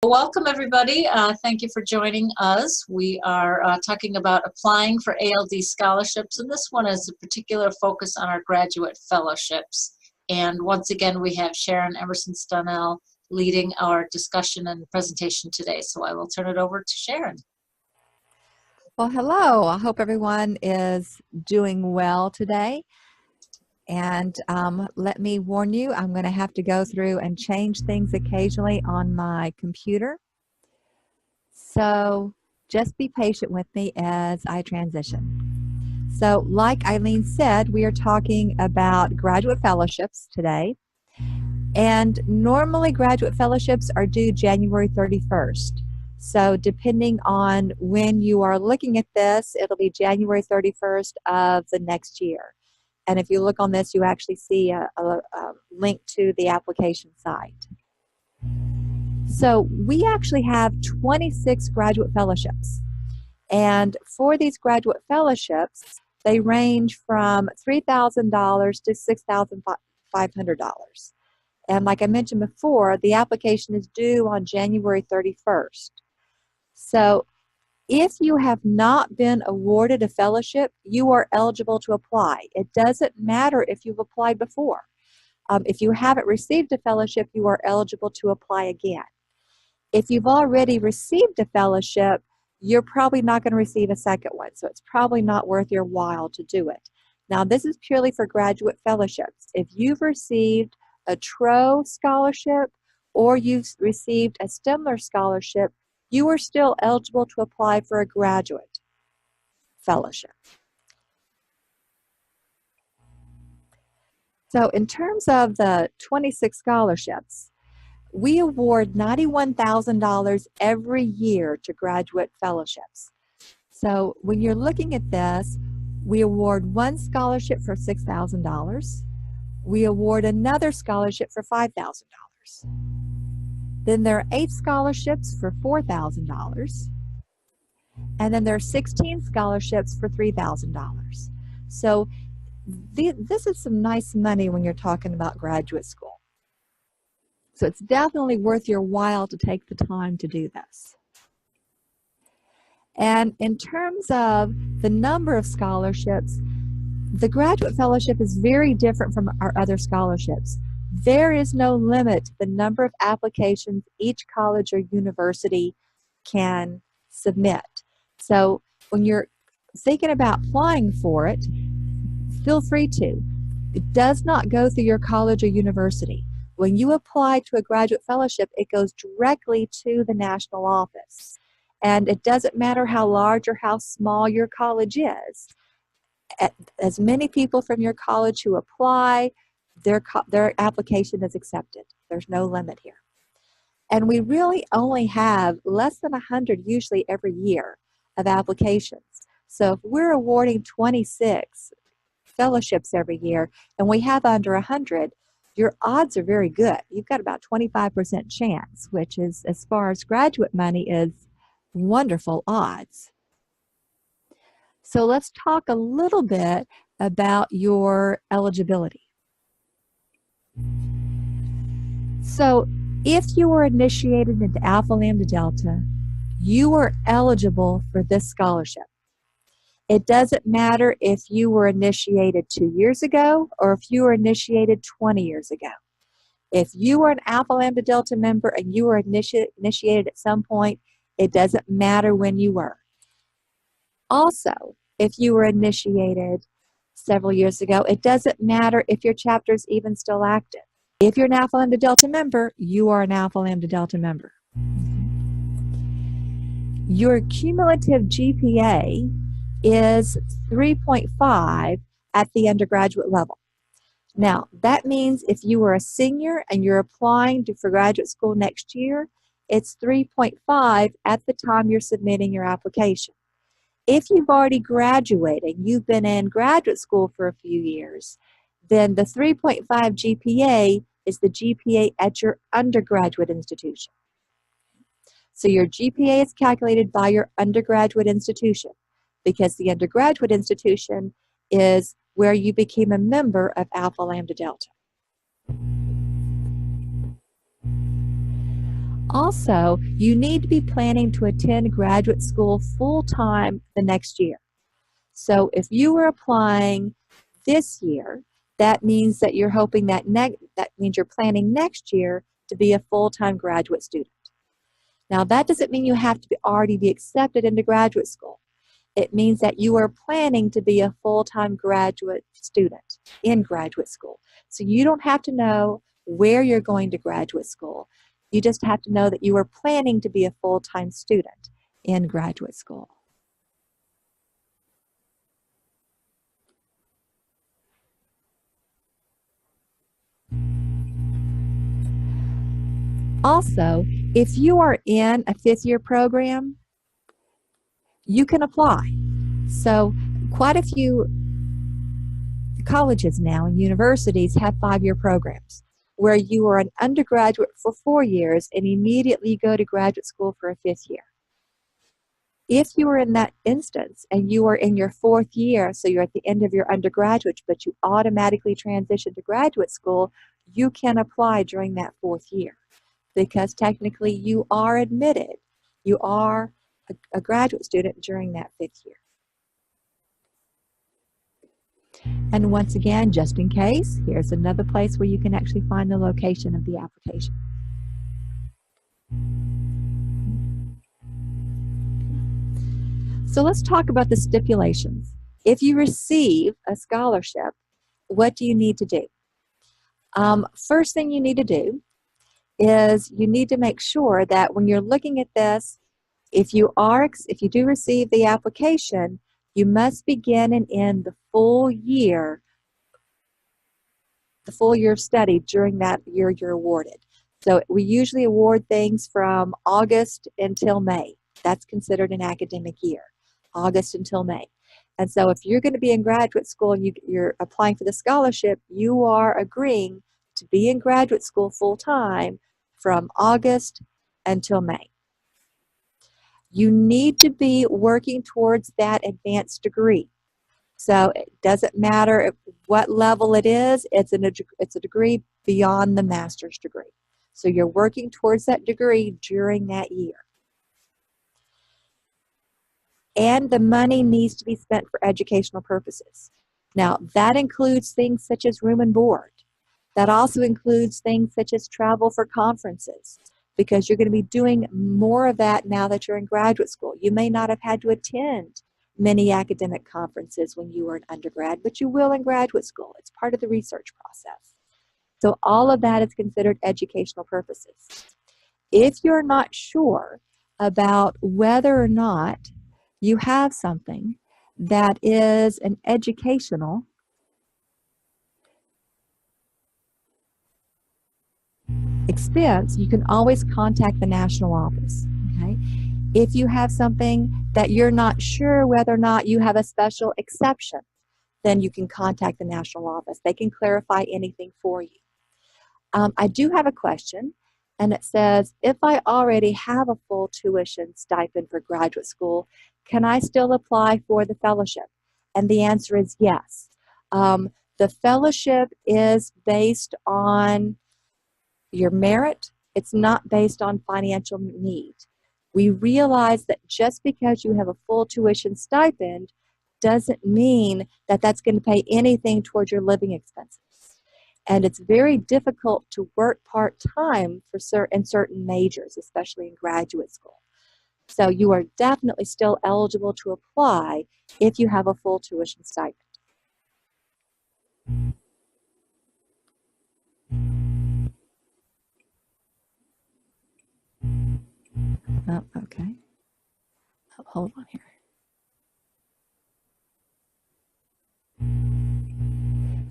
Welcome everybody. Thank you for joining us. We are talking about applying for ALD scholarships, and this one is a particular focus on our graduate fellowships. And once again, we have Sharon Emerson-Stonnell leading our discussion and presentation today. So I will turn it over to Sharon. Well, hello. I hope everyone is doing well today. And let me warn you, I'm going to have to go through and change things occasionally on my computer. So just be patient with me as I transition. So like Eileen said, we are talking about graduate fellowships today. And normally graduate fellowships are due January 31st. So depending on when you are looking at this, it'll be January 31st of the next year. And if you look on this, you actually see a link to the application site. So we actually have 26 graduate fellowships. And for these graduate fellowships, they range from $3,000 to $6,500. And like I mentioned before, the application is due on January 31st. So if you have not been awarded a fellowship, you are eligible to apply. It doesn't matter if you've applied before. If you haven't received a fellowship, you are eligible to apply again. If you've already received a fellowship, you're probably not going to receive a second one, so it's probably not worth your while to do it. Now, this is purely for graduate fellowships. If you've received a TRO scholarship or you've received a STEMLR scholarship, you are still eligible to apply for a graduate fellowship. So in terms of the 26 scholarships, we award $91,000 every year to graduate fellowships. So when you're looking at this, we award one scholarship for $6,000. We award another scholarship for $5,000. Then there are 8 scholarships for $4,000. And then there are 16 scholarships for $3,000. So this is some nice money when you're talking about graduate school. So it's definitely worth your while to take the time to do this. And in terms of the number of scholarships, the graduate fellowship is very different from our other scholarships. There is no limit to the number of applications each college or university can submit. So when you're thinking about applying for it, feel free to. It does not go through your college or university. When you apply to a graduate fellowship, it goes directly to the national office. And it doesn't matter how large or how small your college is. As many people from your college who apply, their application is accepted. There's no limit here. And we really only have less than 100 usually every year of applications. So if we're awarding 26 fellowships every year and we have under 100, your odds are very good. You've got about 25% chance, which is, as far as graduate money, is wonderful odds. So let's talk a little bit about your eligibility. So if you were initiated into Alpha Lambda Delta, you are eligible for this scholarship. It doesn't matter if you were initiated 2 years ago or if you were initiated 20 years ago. If you were an Alpha Lambda Delta member and you were initiated at some point, it doesn't matter when you were. Also, if you were initiated several years ago, it doesn't matter if your chapter is even still active. If you're an Alpha Lambda Delta member, you are an Alpha Lambda Delta member. Your cumulative GPA is 3.5 at the undergraduate level. Now, that means if you were a senior and you're applying for graduate school next year, it's 3.5 at the time you're submitting your application. If you've already graduated, you've been in graduate school for a few years, then the 3.5 GPA is the GPA at your undergraduate institution. So your GPA is calculated by your undergraduate institution because the undergraduate institution is where you became a member of Alpha Lambda Delta. Also, you need to be planning to attend graduate school full-time the next year. So if you were applying this year, that means that you're hoping that means you're planning next year to be a full-time graduate student. Now, that doesn't mean you have to already be accepted into graduate school. It means that you are planning to be a full-time graduate student in graduate school. So you don't have to know where you're going to graduate school. You just have to know that you are planning to be a full-time student in graduate school. Also, if you are in a fifth-year program, you can apply. So quite a few colleges now and universities have 5-year programs where you are an undergraduate for 4 years and immediately go to graduate school for a 5th year. If you are in that instance and you are in your 4th year, so you're at the end of your undergraduate, but you automatically transition to graduate school, you can apply during that 4th year because technically you are admitted. You are a graduate student during that 5th year. And once again, just in case, here's another place where you can actually find the location of the application. So let's talk about the stipulations. If you receive a scholarship, what do you need to do? First thing you need to do is you need to make sure that when you're looking at this, if you do receive the application, you must begin and end the full year of study during that year you're awarded. So we usually award things from August until May. That's considered an academic year, August until May. And so if you're going to be in graduate school and you're applying for the scholarship, you are agreeing to be in graduate school full-time from August until May. You need to be working towards that advanced degree. So it doesn't matter what level it is, it's a degree beyond the master's degree. So you're working towards that degree during that year. And the money needs to be spent for educational purposes. Now, that includes things such as room and board. That also includes things such as travel for conferences, because you're going to be doing more of that now that you're in graduate school. You may not have had to attend many academic conferences when you were an undergrad, but you will in graduate school. It's part of the research process. So all of that is considered educational purposes. If you're not sure about whether or not you have something that is an educational expense, you can always contact the national office. Okay? If you have something that you're not sure whether or not you have a special exception, then you can contact the national office. They can clarify anything for you. I do have a question, and it says, if I already have a full tuition stipend for graduate school, can I still apply for the fellowship? And the answer is yes. The fellowship is based on your merit. It's not based on financial need. We realize that just because you have a full tuition stipend doesn't mean that that's going to pay anything towards your living expenses. And it's very difficult to work part-time in certain majors, especially in graduate school. So you are definitely still eligible to apply if you have a full tuition stipend. Oh, okay. Oh, hold on here.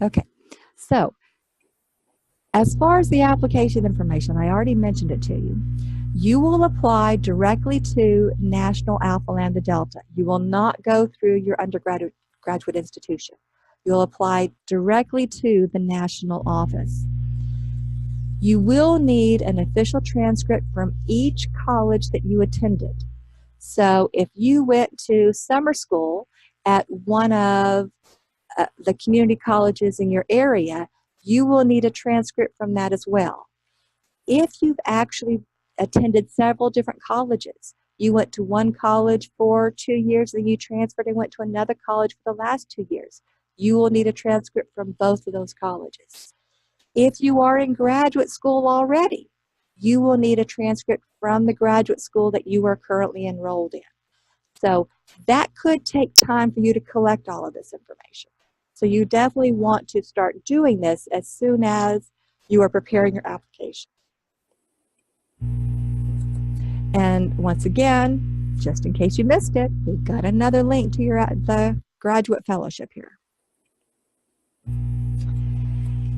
Okay, so as far as the application information, I already mentioned it to you. You will apply directly to National Alpha Lambda Delta. You will not go through your undergraduate institution. You'll apply directly to the national office. You will need an official transcript from each college that you attended. So if you went to summer school at one of the community colleges in your area, you will need a transcript from that as well. If you've actually attended several different colleges. You went to one college for 2 years, then you transferred and went to another college for the last 2 years. You will need a transcript from both of those colleges. If you are in graduate school already, you will need a transcript from the graduate school that you are currently enrolled in. So that could take time for you to collect all of this information. So you definitely want to start doing this as soon as you are preparing your application. And once again, just in case you missed it, we've got another link to the graduate fellowship here.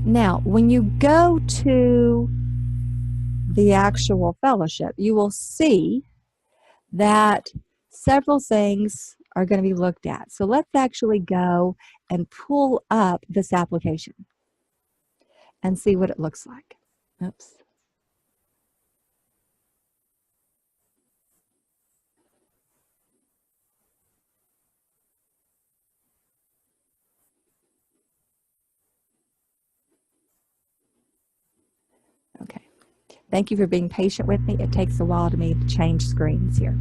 Now, when you go to the actual fellowship, you will see that several things are going to be looked at. So let's actually go and pull up this application and see what it looks like. Oops. Okay. Thank you for being patient with me. It takes a while to me to change screens here.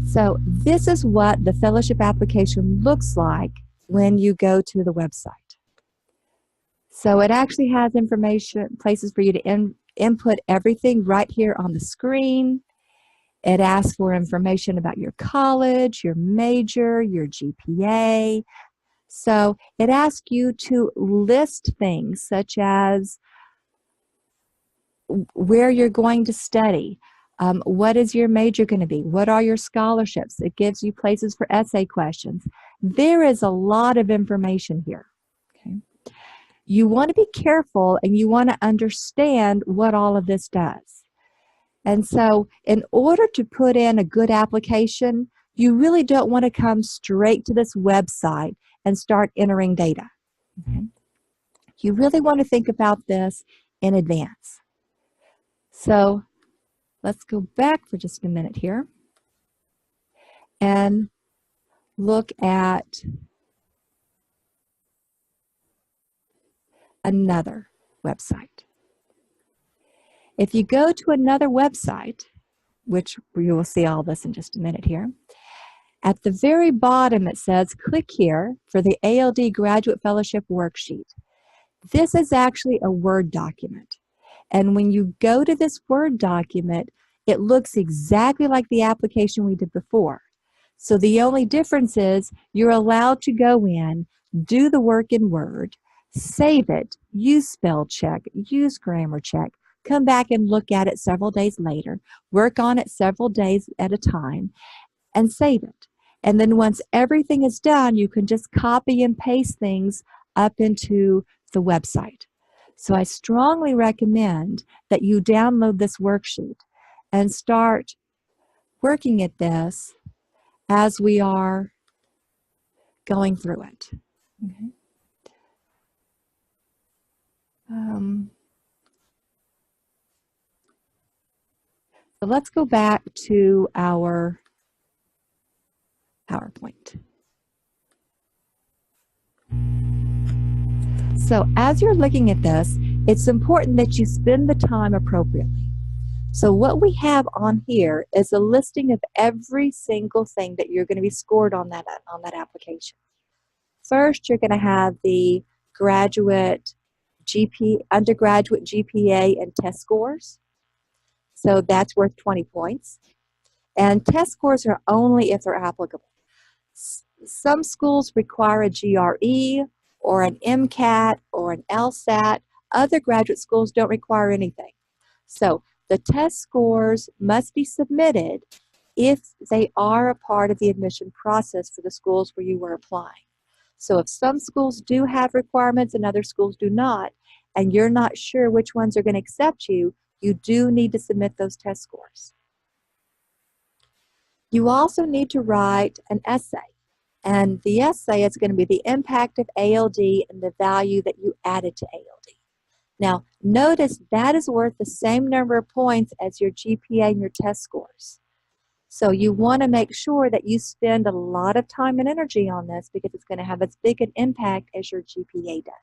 So this is what the fellowship application looks like when you go to the website. So it actually has information, places for you to input everything right here on the screen. It asks for information about your college, your major, your GPA. So it asks you to list things such as where you're going to study, what is your major going to be, what are your scholarships. It gives you places for essay questions. There is a lot of information here. Okay. You want to be careful and you want to understand what all of this does. And so in order to put in a good application, you really don't want to come straight to this website and start entering data. Okay? You really want to think about this in advance. So let's go back for just a minute here and look at another website. If you go to another website, which you will see all this in just a minute here, at the very bottom it says click here for the ALD Graduate Fellowship Worksheet. This is actually a Word document. And when you go to this Word document, it looks exactly like the application we did before. So the only difference is you're allowed to go in, do the work in Word, save it, use Spellcheck, use grammar check, come back and look at it several days later, work on it several days at a time, and save it. And then once everything is done, you can just copy and paste things up into the website. So I strongly recommend that you download this worksheet and start working at this as we are going through it. Okay. So let's go back to our PowerPoint. So as you're looking at this, it's important that you spend the time appropriately. So what we have on here is a listing of every single thing that you're going to be scored on that application. First, you're going to have the undergraduate GPA and test scores. So that's worth 20 points. And test scores are only if they're applicable. Some schools require a GRE or an MCAT or an LSAT. Other graduate schools don't require anything. So the test scores must be submitted if they are a part of the admission process for the schools where you were applying. So if some schools do have requirements and other schools do not, and you're not sure which ones are going to accept you, you do need to submit those test scores. You also need to write an essay. And the essay is going to be the impact of ALD and the value that you added to ALD. Now, notice that is worth the same number of points as your GPA and your test scores. So you want to make sure that you spend a lot of time and energy on this because it's going to have as big an impact as your GPA does.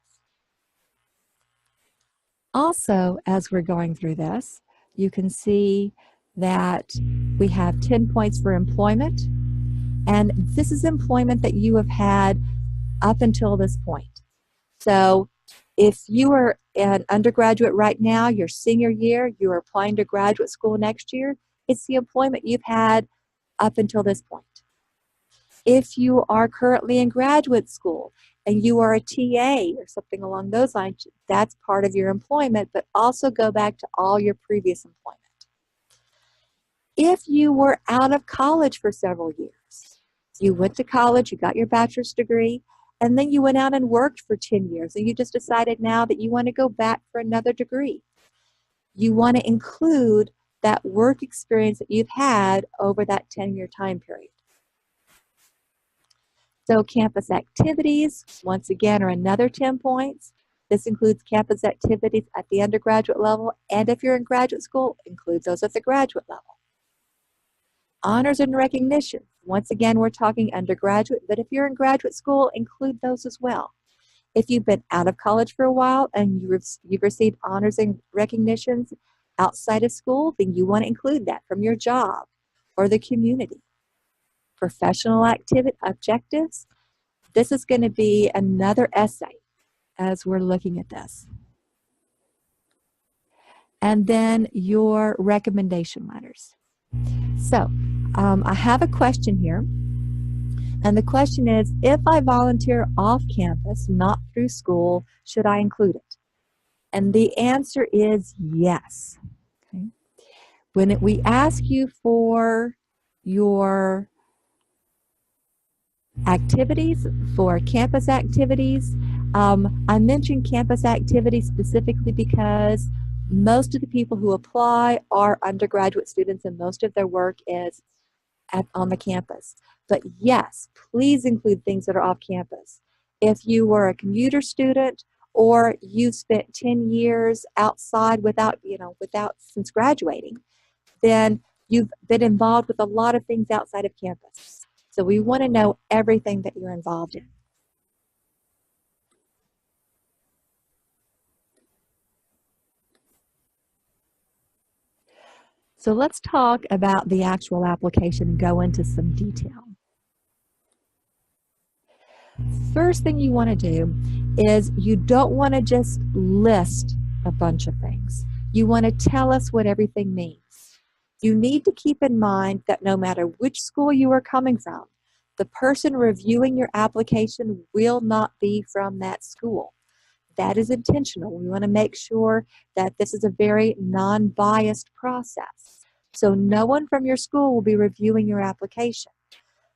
Also, as we're going through this, you can see that we have 10 points for employment, and this is employment that you have had up until this point. So if you are an undergraduate right now, your senior year, you are applying to graduate school next year, it's the employment you've had up until this point. If you are currently in graduate school and you are a TA or something along those lines, that's part of your employment, but also go back to all your previous employment. If you were out of college for several years, you went to college, you got your bachelor's degree, and then you went out and worked for 10 years, and you just decided now that you want to go back for another degree. You want to include that work experience that you've had over that 10-year time period. So campus activities, once again, are another 10 points. This includes campus activities at the undergraduate level, and if you're in graduate school, includes those at the graduate level. Honors and recognition. Once again, we're talking undergraduate, but if you're in graduate school, include those as well. If you've been out of college for a while and you've received honors and recognitions outside of school, then you want to include that from your job or the community. Professional activity objectives. This is going to be another essay as we're looking at this. And then your recommendation letters. So I have a question here. And the question is, if I volunteer off campus, not through school, should I include it? And the answer is yes. Okay. When we ask you for your activities, for campus activities, I mentioned campus activities specifically because most of the people who apply are undergraduate students and most of their work is on the campus. But yes, please include things that are off campus. If you were a commuter student or you spent 10 years outside since graduating, then you've been involved with a lot of things outside of campus. So we want to know everything that you're involved in. So let's talk about the actual application and go into some detail. First thing you want to do is you don't want to just list a bunch of things. You want to tell us what everything means. You need to keep in mind that no matter which school you are coming from, the person reviewing your application will not be from that school. That is intentional. We want to make sure that this is a very non-biased process. So no one from your school will be reviewing your application.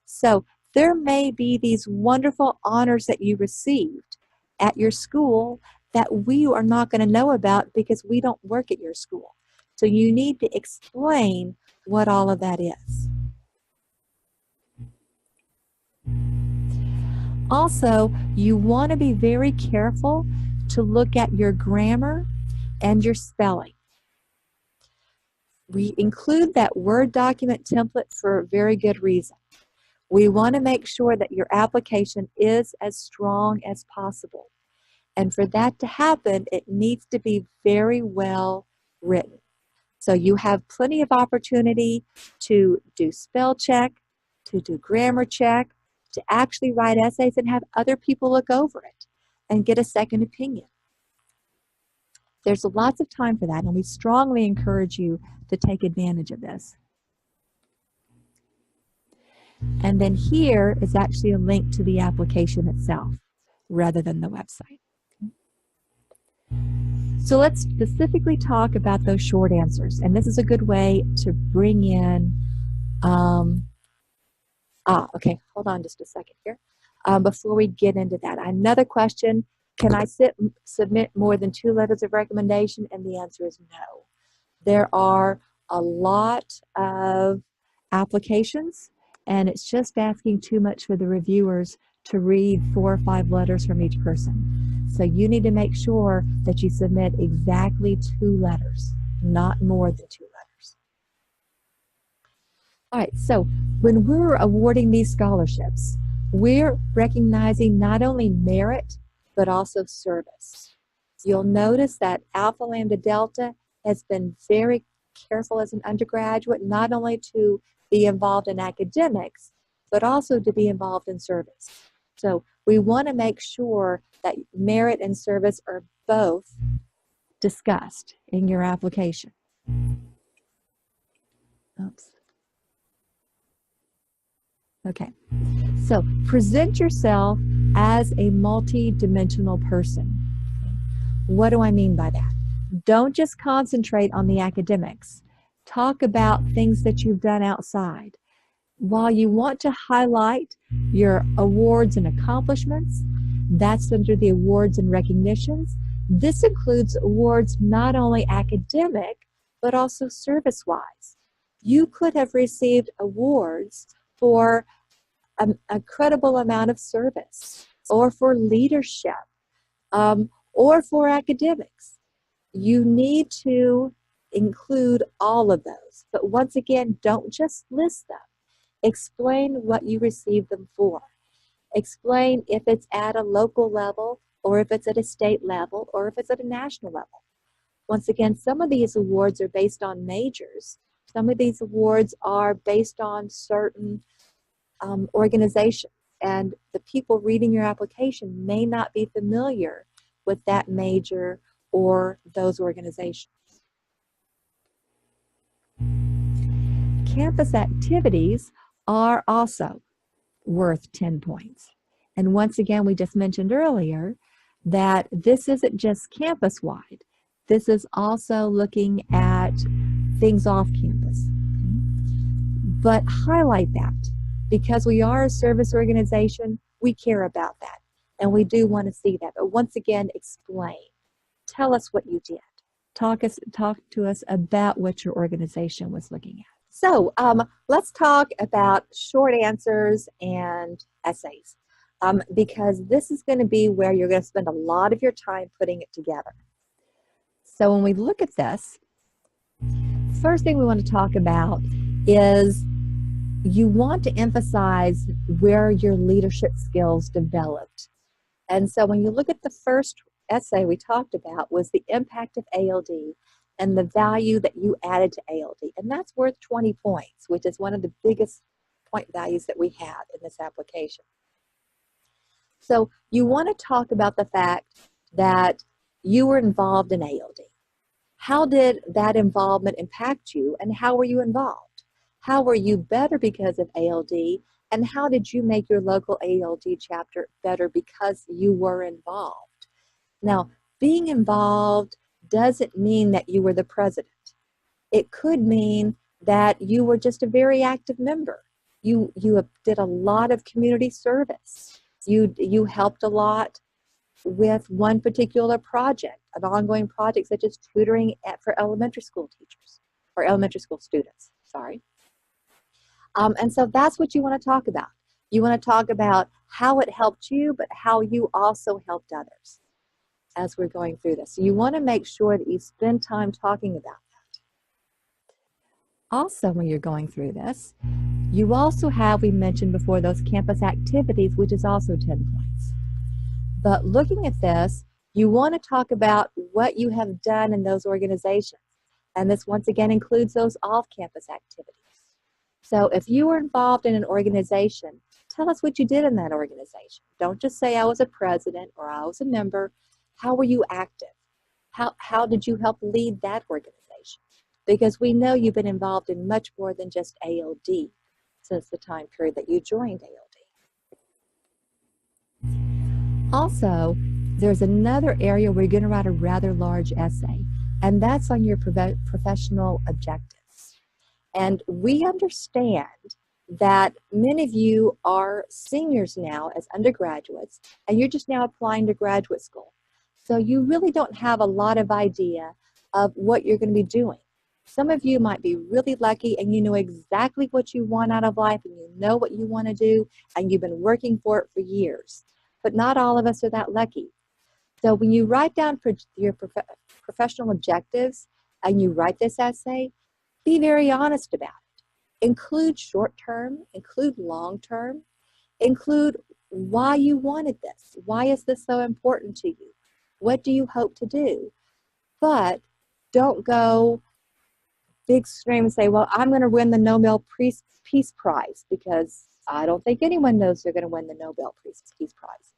So there may be these wonderful honors that you received at your school that we are not going to know about because we don't work at your school. So you need to explain what all of that is. Also, you want to be very careful to look at your grammar and your spelling. We include that Word document template for a very good reason. We want to make sure that your application is as strong as possible. And for that to happen, it needs to be very well written. So you have plenty of opportunity to do spell check, to do grammar check, to actually write essays and have other people look over it and get a second opinion. There's lots of time for that, and we strongly encourage you to take advantage of this. And then here is actually a link to the application itself rather than the website. So let's specifically talk about those short answers. And this is a good way to bring in, okay, hold on just a second here. Before we get into that, another question, can I submit more than 2 letters of recommendation? And the answer is no. There are a lot of applications, and it's just asking too much for the reviewers to read 4 or 5 letters from each person. So you need to make sure that you submit exactly 2 letters, not more than 2 letters. All right, so when we're awarding these scholarships, we're recognizing not only merit, but also service. You'll notice that Alpha Lambda Delta has been very careful as an undergraduate not only to be involved in academics, but also to be involved in service. So we want to make sure that merit and service are both discussed in your application. Oops. Okay, so present yourself as a multi-dimensional person. What do I mean by that? Don't just concentrate on the academics. Talk about things that you've done outside. While you want to highlight your awards and accomplishments, that's under the awards and recognitions. This includes awards not only academic, but also service-wise. You could have received awards for a credible amount of service, or for leadership, or for academics. You need to include all of those. But once again, don't just list them. Explain what you received them for. Explain if it's at a local level, or if it's at a state level, or if it's at a national level. Once again, some of these awards are based on majors. Some of these awards are based on certain organizations, and the people reading your application may not be familiar with that major or those organizations. Campus activities are also worth 10 points. And once again, we just mentioned earlier that this isn't just campus-wide. This is also looking at things off campus. But highlight that, because we are a service organization, we care about that, and we do want to see that. But once again, explain. Tell us what you did. Talk to us about what your organization was looking at. So let's talk about short answers and essays, because this is going to be where you're going to spend a lot of your time putting it together. So when we look at this, first thing we want to talk about is you want to emphasize where your leadership skills developed. And so when you look at the first essay we talked about was the impact of ALD and the value that you added to ALD. And that's worth 20 points, which is one of the biggest point values that we have in this application. So you want to talk about the fact that you were involved in ALD. How did that involvement impact you, and how were you involved? How were you better because of ALD, and how did you make your local ALD chapter better because you were involved? Now, being involved doesn't mean that you were the president. It could mean that you were just a very active member. You did a lot of community service. You helped a lot with one particular project, an ongoing project such as tutoring for elementary school teachers, or elementary school students, sorry. And so that's what you want to talk about. You want to talk about how it helped you, but how you also helped others as we're going through this. So you want to make sure that you spend time talking about that. Also, when you're going through this, you also have, we mentioned before, those campus activities, which is also 10 points. But looking at this, you want to talk about what you have done in those organizations. And this once again includes those off-campus activities. So if you were involved in an organization, tell us what you did in that organization. Don't just say I was a president or I was a member. How were you active? How did you help lead that organization? Because we know you've been involved in much more than just ALD since the time period that you joined ALD. Also, there's another area where you're going to write a rather large essay, and that's on your professional objectives. And we understand that many of you are seniors now as undergraduates, and you're just now applying to graduate school. So you really don't have a lot of idea of what you're going to be doing. Some of you might be really lucky and you know exactly what you want out of life, and you know what you want to do, and you've been working for it for years. But not all of us are that lucky. So when you write down your professional objectives and you write this essay, be very honest about it. Include short-term, include long-term, include why you wanted this. Why is this so important to you? What do you hope to do? But don't go big stream and say, well, I'm going to win the Nobel Peace Prize, because I don't think anyone knows they're going to win the Nobel Peace Prize.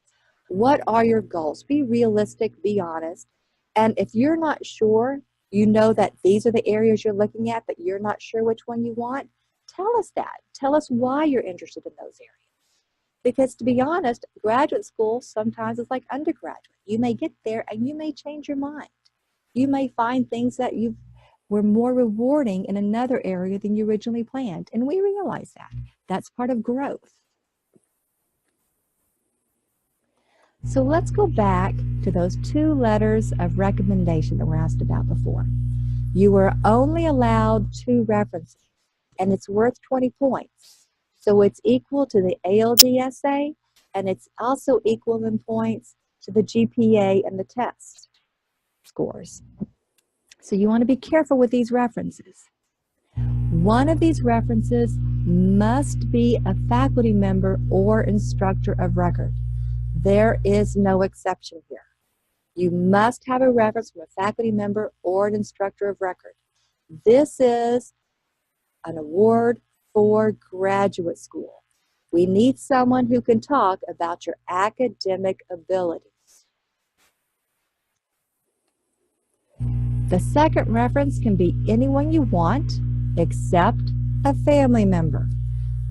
What are your goals? Be realistic, be honest. And if you're not sure, you know that these are the areas you're looking at, but you're not sure which one you want, tell us that. Tell us why you're interested in those areas. Because to be honest, graduate school sometimes is like undergraduate. You may get there and you may change your mind. You may find things that were more rewarding in another area than you originally planned. And we realize that. That's part of growth. So let's go back to those 2 letters of recommendation that were asked about before. You were only allowed 2 references, and it's worth 20 points. So it's equal to the ALD essay, and it's also equal in points to the GPA and the test scores. So you want to be careful with these references. One of these references must be a faculty member or instructor of record. There is no exception here. You must have a reference from a faculty member or an instructor of record. This is an award for graduate school. We need someone who can talk about your academic abilities. The second reference can be anyone you want except a family member.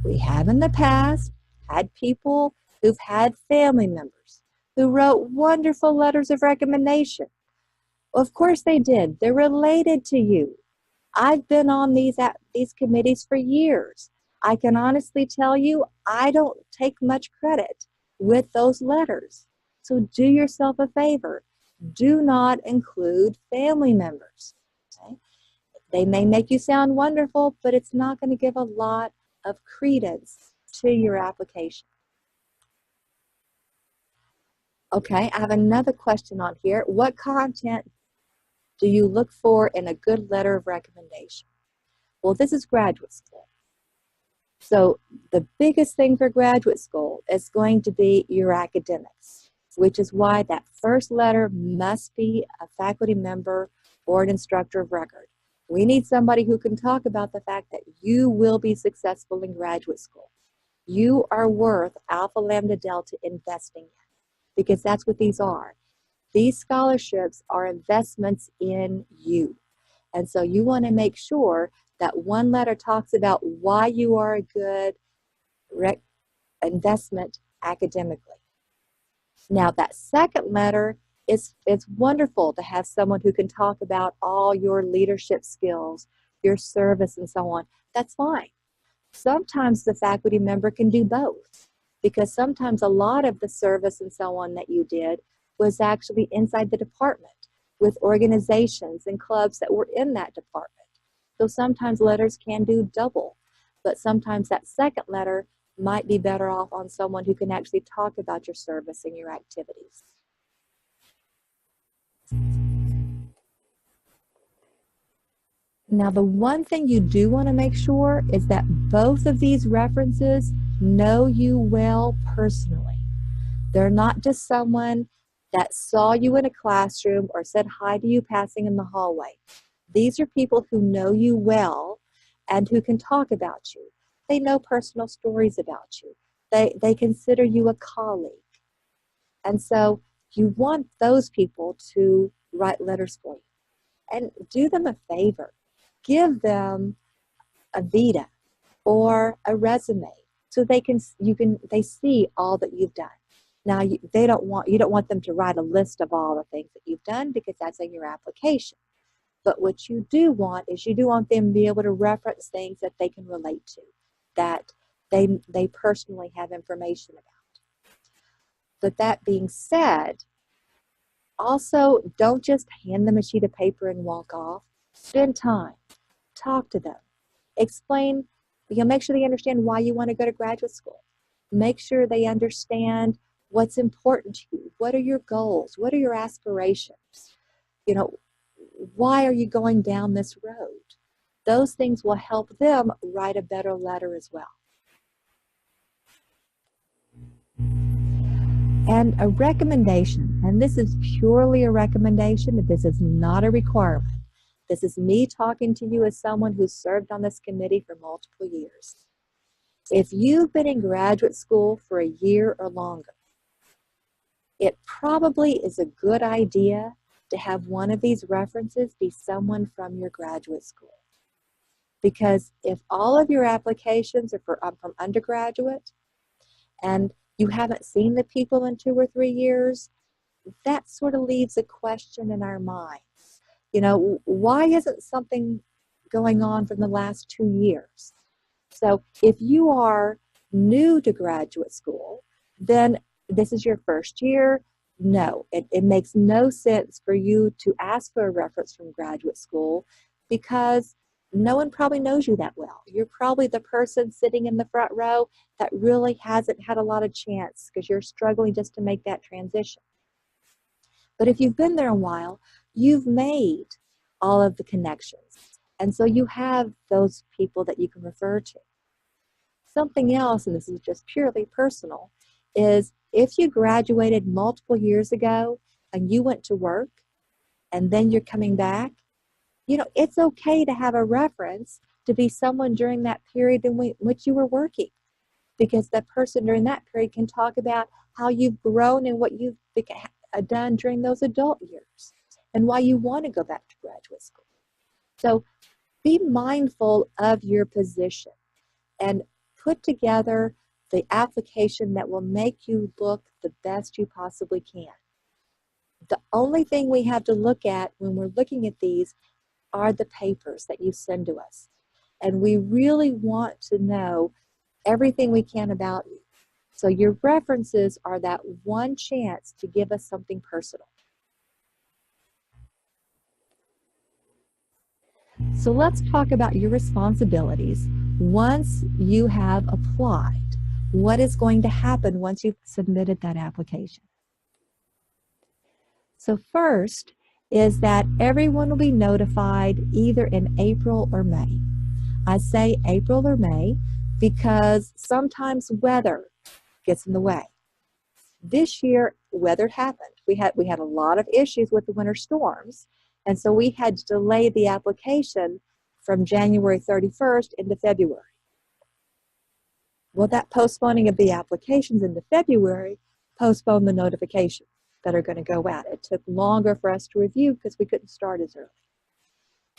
We have in the past had people who've had family members who wrote wonderful letters of recommendation. Of course they did. They're related to you. I've been on these committees for years. I can honestly tell you, I don't take much credit with those letters. So do yourself a favor. Do not include family members. Okay? They may make you sound wonderful, but it's not going to give a lot of credence to your application. Okay, I have another question on here. What content do you look for in a good letter of recommendation? Well, this is graduate school. So the biggest thing for graduate school is going to be your academics, which is why that first letter must be a faculty member or an instructor of record. We need somebody who can talk about the fact that you will be successful in graduate school. You are worth Alpha Lambda Delta investing in, because that's what these are. These scholarships are investments in you. And so you want to make sure that one letter talks about why you are a good investment academically. Now that second letter, it's wonderful to have someone who can talk about all your leadership skills, your service, and so on. That's fine. Sometimes the faculty member can do both, because sometimes a lot of the service and so on that you did was actually inside the department with organizations and clubs that were in that department. So sometimes letters can do double, but sometimes that second letter might be better off on someone who can actually talk about your service and your activities. Now, the one thing you do want to make sure is that both of these references know you well personally. They're not just someone that saw you in a classroom or said hi to you passing in the hallway. These are people who know you well and who can talk about you. They know personal stories about you. They consider you a colleague. And so you want those people to write letters for you. And do them a favor. Give them a vita or a resume so they see all that you've done. Now you don't want them to write a list of all the things that you've done, because that's in your application. But what you do want is you do want them to be able to reference things that they can relate to, that they personally have information about. But that being said, also don't just hand them a sheet of paper and walk off. Spend time. Talk to them. Explain, make sure they understand why you want to go to graduate school. Make sure they understand what's important to you. What are your goals? What are your aspirations? Why are you going down this road? Those things will help them write a better letter as well. And a recommendation, and this is purely a recommendation, this is not a requirement. This is me talking to you as someone who's served on this committee for multiple years. If you've been in graduate school for a year or longer, it probably is a good idea to have one of these references be someone from your graduate school. Because if all of your applications are from undergraduate and you haven't seen the people in 2 or 3 years, that sort of leaves a question in our minds. You know, why isn't something going on from the last 2 years? So if you are new to graduate school, then this is your first year. No, it makes no sense for you to ask for a reference from graduate school because no one probably knows you that well. You're probably the person sitting in the front row that really hasn't had a lot of chance because you're struggling just to make that transition. But if you've been there a while, you've made all of the connections. And so you have those people that you can refer to. Something else, and this is just purely personal, is if you graduated multiple years ago and you went to work and then you're coming back, you know, it's okay to have a reference to be someone during that period in which you were working, because that person during that period can talk about how you've grown and what you've done during those adult years and why you want to go back to graduate school. So be mindful of your position and put together the application that will make you look the best you possibly can. The only thing we have to look at when we're looking at these are the papers that you send to us. And we really want to know everything we can about you. So your references are that one chance to give us something personal. So let's talk about your responsibilities once you have applied. What is going to happen once you've submitted that application? So first is that everyone will be notified either in April or May. I say April or May because sometimes weather gets in the way. This year, weather happened. We had a lot of issues with the winter storms, and so we had to delay the application from January 31st into February. Well, that postponing of the applications into February postponed the notifications that are going to go out. It took longer for us to review because we couldn't start as early.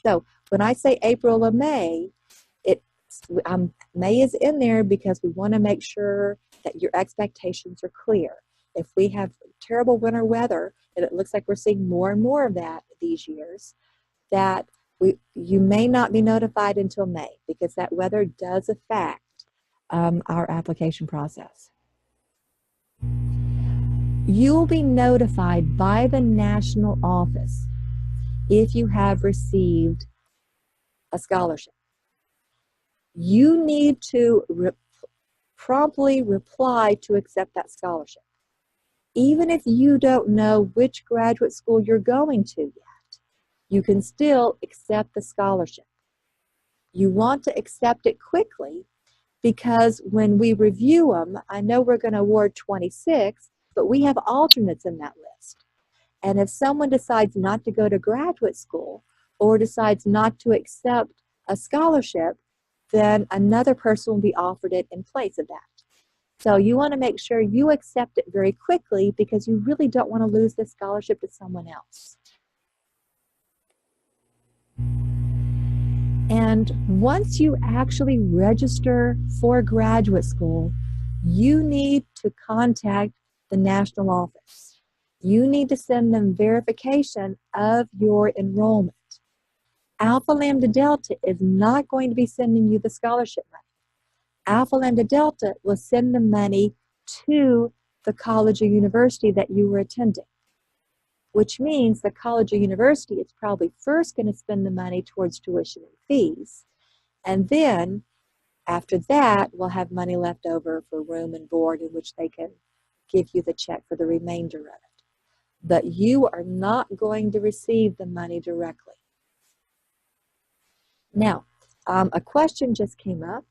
So when I say April or May, May is in there because we want to make sure that your expectations are clear. If we have terrible winter weather, and it looks like we're seeing more and more of that these years, that you may not be notified until May because that weather does affect our application process. You will be notified by the national office if you have received a scholarship. You need to promptly reply to accept that scholarship. Even if you don't know which graduate school you're going to yet, you can still accept the scholarship. You want to accept it quickly because when we review them, I know we're going to award 26, but we have alternates in that list. And if someone decides not to go to graduate school or decides not to accept a scholarship, then another person will be offered it in place of that. So you want to make sure you accept it very quickly because you really don't want to lose the scholarship to someone else. And once you actually register for graduate school, you need to contact the national office. You need to send them verification of your enrollment. Alpha Lambda Delta is not going to be sending you the scholarship money. Alpha Lambda Delta will send the money to the college or university that you were attending, which means the college or university is probably first going to spend the money towards tuition and fees, and then after that we'll have money left over for room and board in which they can give you the check for the remainder of it. But you are not going to receive the money directly. Now, a question just came up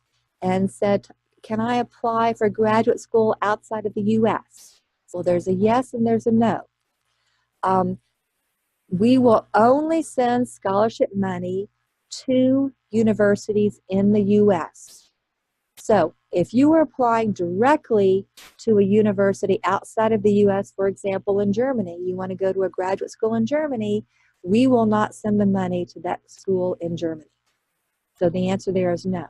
and said, can I apply for graduate school outside of the U.S.? Well, there's a yes and there's a no. We will only send scholarship money to universities in the U.S. So if you are applying directly to a university outside of the U.S., for example, in Germany, you want to go to a graduate school in Germany, we will not send the money to that school in Germany. So the answer there is no.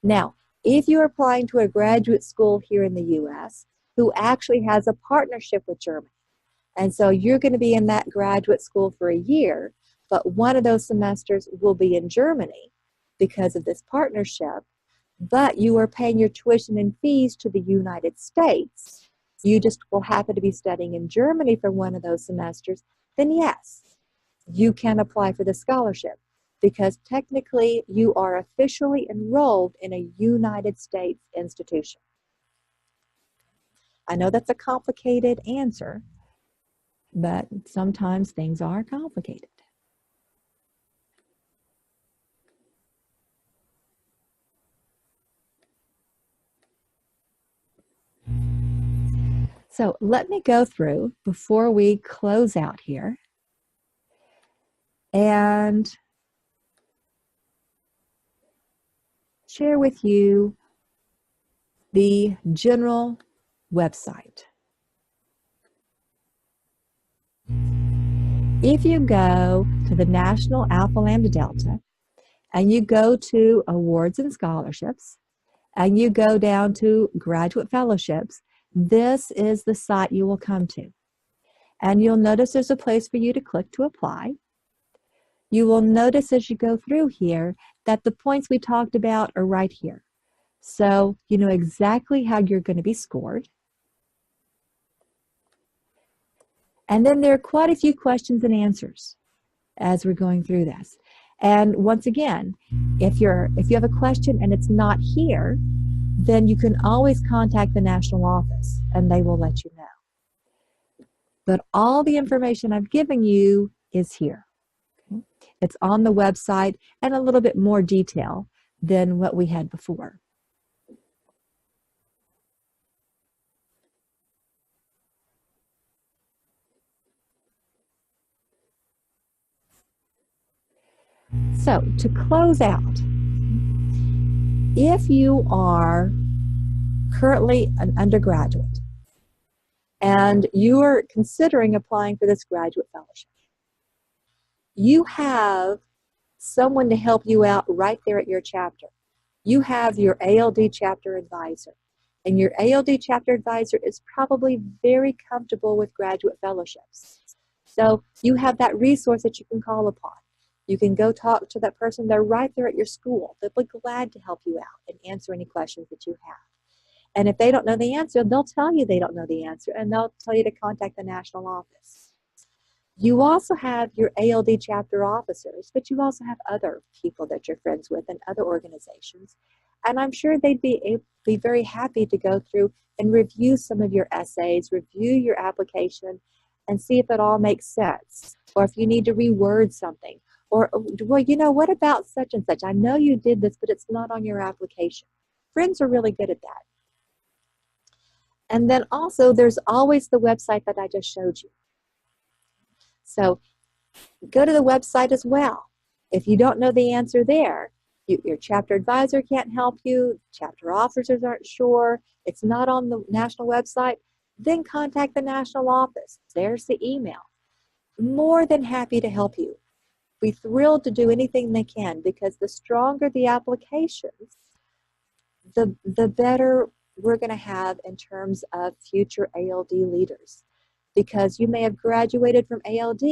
Now, if you're applying to a graduate school here in the U.S. who actually has a partnership with Germany, and so you're going to be in that graduate school for a year, but one of those semesters will be in Germany because of this partnership, but you are paying your tuition and fees to the United States. You just will happen to be studying in Germany for one of those semesters, then yes, you can apply for the scholarship because technically you are officially enrolled in a United States institution. I know that's a complicated answer, but sometimes things are complicated. So let me go through before we close out here and share with you the general website. If you go to the National Alpha Lambda Delta and you go to awards and scholarships and you go down to graduate fellowships, this is the site you will come to. And you'll notice there's a place for you to click to apply. You will notice as you go through here that the points we talked about are right here. So you know exactly how you're going to be scored. And then there are quite a few questions and answers as we're going through this. And once again, if you have a question and it's not here, then you can always contact the national office and they will let you know. But all the information I've given you is here. Okay? It's on the website and a little bit more detail than what we had before. So to close out, if you are currently an undergraduate and you are considering applying for this graduate fellowship, you have someone to help you out right there at your chapter. You have your ALD chapter advisor, and your ALD chapter advisor is probably very comfortable with graduate fellowships. So you have that resource that you can call upon. You can go talk to that person. They're right there at your school. They'll be glad to help you out and answer any questions that you have. And if they don't know the answer, they'll tell you they don't know the answer, and they'll tell you to contact the national office. You also have your ALD chapter officers, but you also have other people that you're friends with and other organizations. And I'm sure they'd be very happy to go through and review some of your essays, review your application, and see if it all makes sense, or if you need to reword something. Or, well, you know, what about such and such? I know you did this, but it's not on your application. Friends are really good at that. And then also, there's always the website that I just showed you. So go to the website as well. If you don't know the answer there, your chapter advisor can't help you, chapter officers aren't sure, it's not on the national website, then contact the national office. There's the email. More than happy to help you. Be thrilled to do anything they can, because the stronger the applications, the better we're going to have in terms of future ALD leaders. Because you may have graduated from ALD,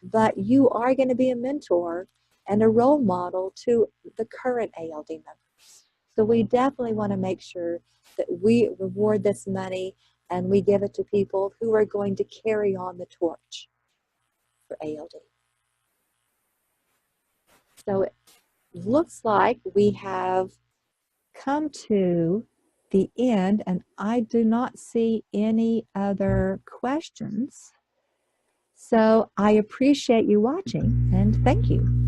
but you are going to be a mentor and a role model to the current ALD members. So we definitely want to make sure that we reward this money and we give it to people who are going to carry on the torch for ALD. So it looks like we have come to the end, and I do not see any other questions. So I appreciate you watching, and thank you.